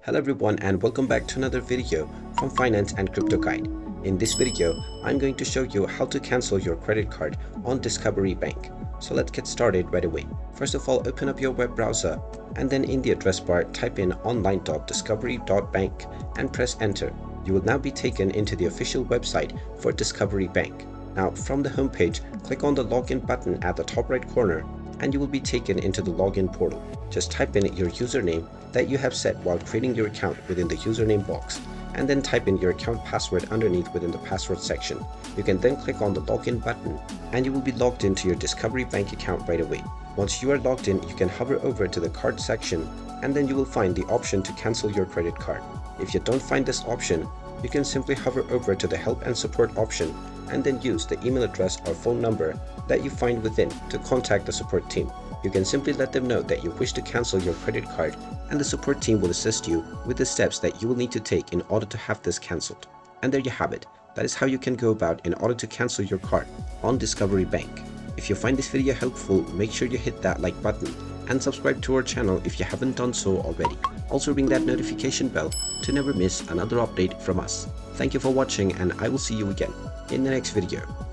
Hello everyone and welcome back to another video from Finance and Crypto Guide. In this video, I'm going to show you how to cancel your credit card on Discovery Bank. So let's get started right away. First of all, open up your web browser and then in the address bar type in online.discovery.bank and press enter. You will now be taken into the official website for Discovery Bank. Now from the homepage, click on the login button at the top right corner and you will be taken into the login portal. Just type in your username that you have set while creating your account within the username box and then type in your account password underneath within the password section. You can then click on the login button and you will be logged into your Discovery Bank account right away. Once you are logged in, you can hover over to the card section and then you will find the option to cancel your credit card. If you don't find this option, you can simply hover over to the help and support option and then use the email address or phone number that you find within to contact the support team. You can simply let them know that you wish to cancel your credit card and the support team will assist you with the steps that you will need to take in order to have this cancelled. And there you have it. That is how you can go about in order to cancel your card on Discovery Bank. If you find this video helpful, make sure you hit that like button and subscribe to our channel if you haven't done so already. Also ring that notification bell to never miss another update from us. Thank you for watching and I will see you again in the next video.